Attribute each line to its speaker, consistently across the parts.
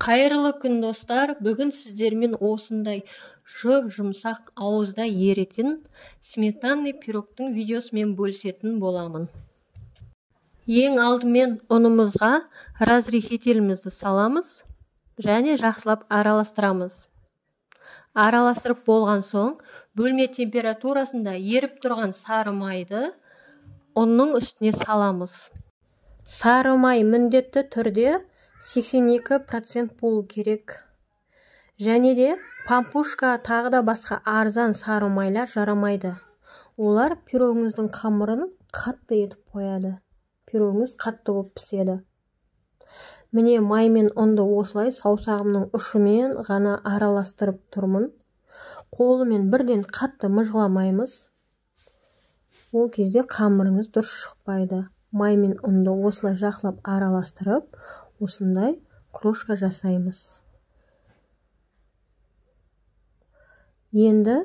Speaker 1: Қайырлы күн достар, бүгін сіздермен осындай жұмсақ ауызда еретін сметанный пирогтың видеосымен бөлісетін боламын. Ең алдымен ұнымызға разрыхителімізді саламыз және жақсылап араластырамыз. Араластырып болған соң, бөлме температурасында еріп тұрған сары майды ұнның үстіне саламыз. Сары май міндетті түрде 82% болу керек. Және де пампушка тағы да басқа арзан сары майлар жарамайды. Олар пирогыңыздың қамырын қатты етіп қояды. Пирогыңыз қатты болып піседі. Міне май мен ұнды осылай саусағымның ұшымен ғана араластырып тұрмын. Қолымен бірден қатты мыжғыламаймыз. Ол кезде қамырыңыз дұрыс шықпайды. Май мен ұнды осылай жақлап араластырып, осындай крошка жасаймыз. Енді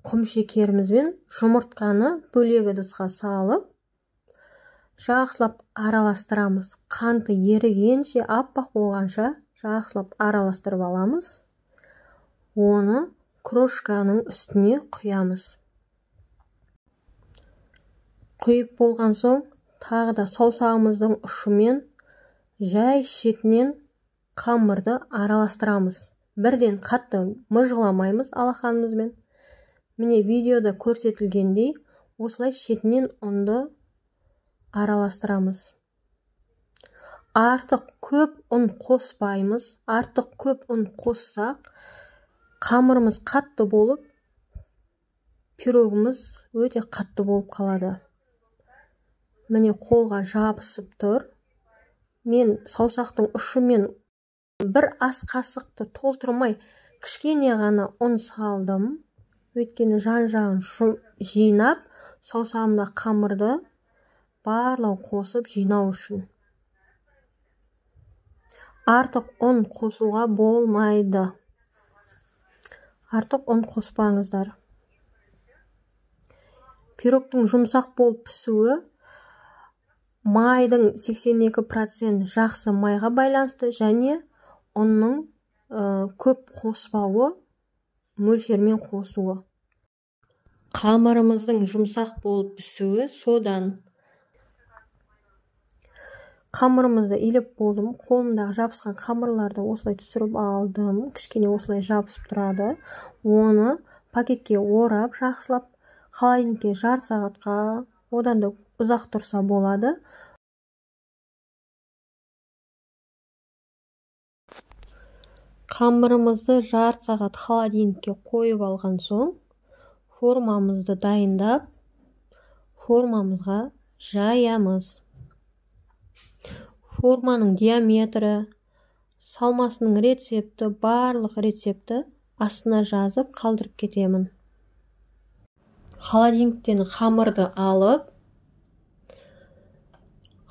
Speaker 1: құмшекерімізбен жұмыртқаны бөлек ыдысқа салып, жақсылап араластырамыз. Қанты ерігенше, аппақ болғанша жақсылап араластырып аламыз. Оны крошканың үстіне құямыз. Құйып болған соң, тағы да саусағымыздың ұшымен жай шетінен қамырды араластырамыз. Бірден қатты мыжғыламаймыз алақанымызбен. Міне видеода көрсетілгендей, осылай шетінен ұнды араластырамыз. Артық көп ұн қоспаймыз. Артық көп ұн қоссақ, қамырымыз қатты болып, пирогымыз өте қатты болып қалады. Міне қолға жабысып тұр. Мен саусақтың ұшымен бір ас қасықты толтырмай кішкене ғана ұн салдым. Өйткені жан-жағын жинап, саусағымда қамырды барлығын қосып жинау үшін. Артық ұн қосуға болмайды. Артық ұн қоспаңыздар. Пирогтың жұмсақ болып пісуі майдың 82% жақсы майға байланысты және ұнның көп қоспауы, мөлшермен қосуы. Қамырымыздың жұмсақ болып пісуі содан. Қамырымызды илеп болдым. Қолымдағы жабысқан қамырларды осылай түсіріп алдым. Кішкене осылай жабысып тұрады. Оны пакетке орап, жақсылап холодильникке жарты сағатқа, одан да ұзақ тұрса болады. Қамырымызды жарты сағат холодильникке қойып алған соң, формамызды дайындап, формамызға жаямыз. Форманың диаметрі, салмасының рецепті, барлық рецепті астына жазып қалдырып кетемін. Холодильниктен қамырды алып,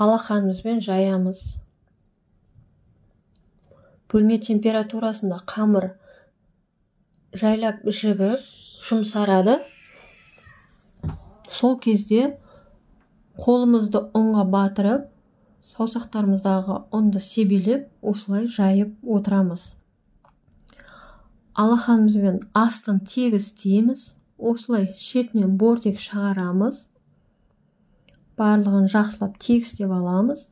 Speaker 1: алақанымызбен жаямыз. Бөлме температурасында қамыр жайлап жібіп, жұмсарады. Сол кезде қолымызды ұнға батырып, саусақтарымыздағы ұнды себелеп, осылай жайып отырамыз. Алақанымызбен астын тегіс істейміз. Осылай шетінен бортик шығарамыз. Барлығын жақсылап тегістеп аламыз.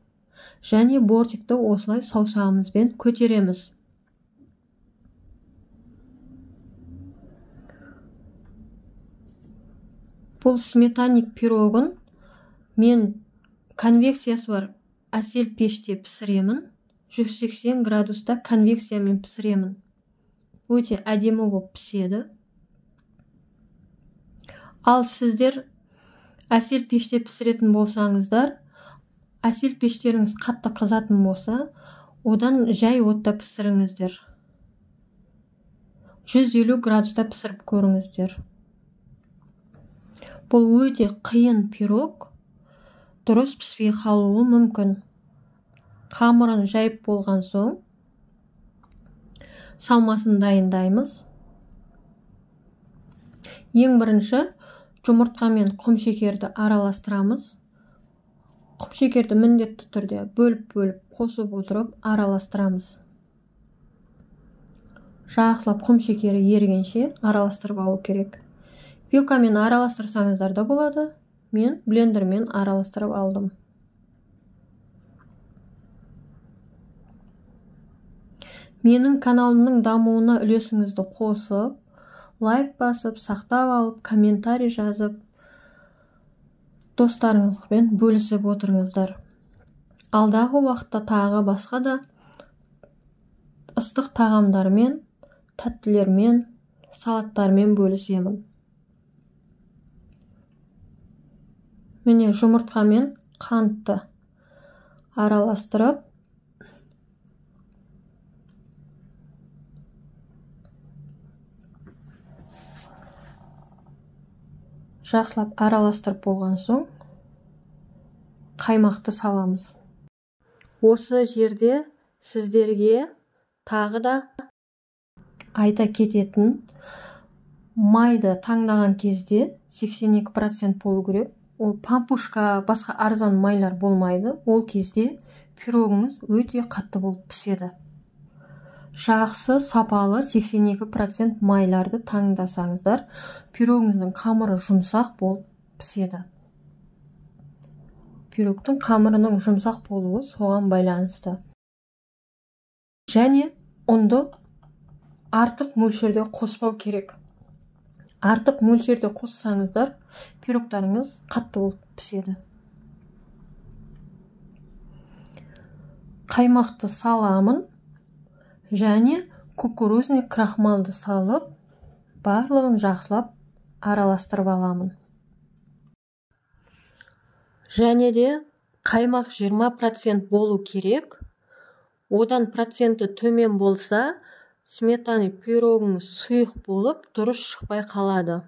Speaker 1: Және бортикті осылай саусағымызбен көтереміз. Бұл сметанник пирогын мен конвекциясы бар әсел пеште пісіремін. 180 градуста конвекциямен пісіремін. Өте әдемі болып піседі. Ал сіздер әсел пеште пісіретін болсаңыздар, әсел пештеріңіз қатты қызатын болса, одан жай отта пісіріңіздер. 150 градуста пісіріп көріңіздер. Бұл өте қиын пирог, дұрыс піспей қалуы мүмкін. Қамырын жайып болған соң, салмасын дайындаймыз. Ең бірінші, жұмыртқа мен құмшекерді араластырамыз. Құмшекерді міндетті түрде бөліп қосып отырып араластырамыз. жақсылап құм шекері ергенше араластырып алу керек. Вилкамен араластырсаңыздар да болады. Мен блендермен араластырып алдым. Менің каналымның дамуына үлесіңізді қосып, лайк басып, сақтап алып, комментарий жазып, достарыңызбен бөлісіп отырыңыздар. Алдағы уақытта тағы басқа да ыстық тағамдармен, тәттілермен, салаттармен бөлісемін. Міне жұмыртқамен қантты араластырып, жақсылап араластырып болған соң қаймақты саламыз. Осы жерде сіздерге тағы да айта кететін, майды таңдаған кезде 82% болу керек. Ол пампушка, басқа арзан майлар болмайды. Ол кезде пирогыңыз өте қатты болып піседі. Жақсы, сапалы 82% майларды таңдасаңыздар, пирогыңыздың қамыры жұмсақ болып піседі. Пирогтың қамырының жұмсақ болуы соған байланысты. Және ұнды артық мөлшерде қоспау керек. Артық мөлшерде қоссаңыздар, пирогтарыңыз қатты болып піседі. Қаймақты саламын және кукурузный крахмалды салып, барлығын жақсылап араластырып аламын. Және де қаймақ 20% болу керек. Одан проценті төмен болса, сметана пирогыңыз сұйық болып, дұрыс шықпай қалады.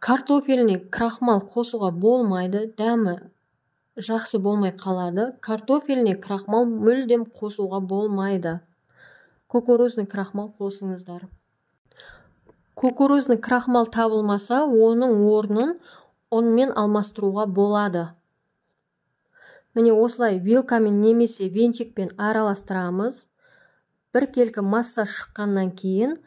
Speaker 1: Картофельный крахмал қосуға болмайды, дәмі жақсы болмай қалады. Картофельный крахмал мүлдем қосуға болмайды. Кукурузный крахмал қосыңыздар. Кукурузный крахмал табылмаса, оның орнын ұнмен алмастыруға болады. Міне осылай вилкамен немесе венчикпен араластырамыз. Бір келкі масса шыққаннан кейін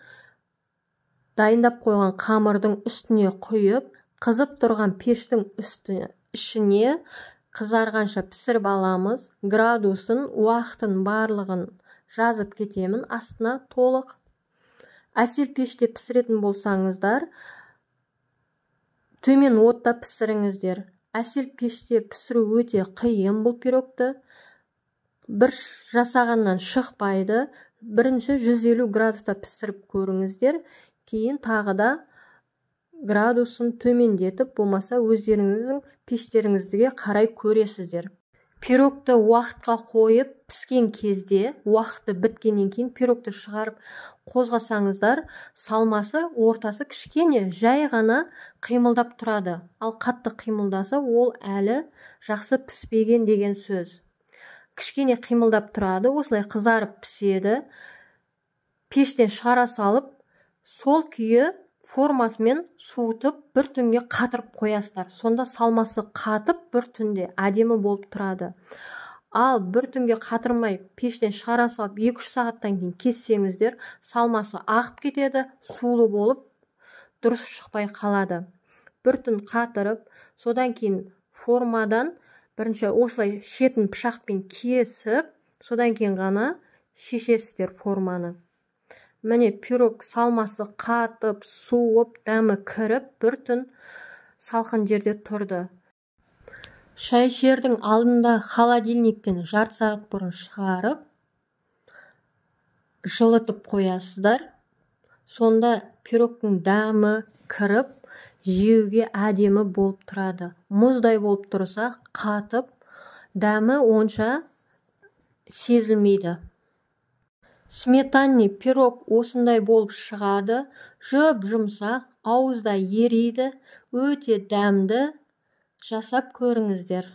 Speaker 1: дайындап қойған қамырдың үстіне құйып, қызып тұрған пештің ішіне қызарғанша пісіріп аламыз. Градусын, уақытын барлығын жазып кетемін астына толық. Әсел пеште пісіретін болсаңыздар, төмен отта пісіріңіздер. Әсел пеште пісіру өте қиын бұл пирогты. Бір жасағаннан шықпайды. Бірінші 150 градуста пісіріп көріңіздер. Кейін тағы да градусын төмендетіп, болмаса өздеріңіздің пештеріңізге қарай көресіздер. Пирогты уақытқа қойып, піскен кезде, уақыты біткеннен кейін пирогты шығарып қозғасаңыздар, салмасы ортасы кішкене жай ғана қимылдап тұрады. Ал қатты қимылдаса, ол әлі жақсы піспеген деген сөз. Кішкене қимылдап тұрады, осылай қызарып піседі. Пештен шығара салып, сол күйі формасымен суытып, бір түнге қатырып қоясыздар. Сонда салмасы қатып, бір түнде әдемі болып тұрады. Ал бір түнге қатырмай пештен шығара салып, 2-3 сағаттан кейін кессеңіздер, салмасы ағып кетеді, сулы болып, дұрыс шықпай қалады. Бір түн қатырып, содан кейін формадан бірінші осылай шетін пышақпен кесіп, содан кейін ғана шешесіздер форманы. Міне пирог салмасы қатып, суып, дәмі кіріп, бір түн салқын жерде тұрды. Шәйшердің алдында холодильниктен жарты сағат бұрын шығарып, жылытып қоясыздар. Сонда пирогтың дәмі кіріп, жеуге әдемі болып тұрады. Мұздай болып тұрса, қатып, дәмі онша сезілмейді. Сметанный пирог осындай болып шығады, жұп-жұмсақ, ауызда ериді, өте дәмді. Жасап көріңіздер.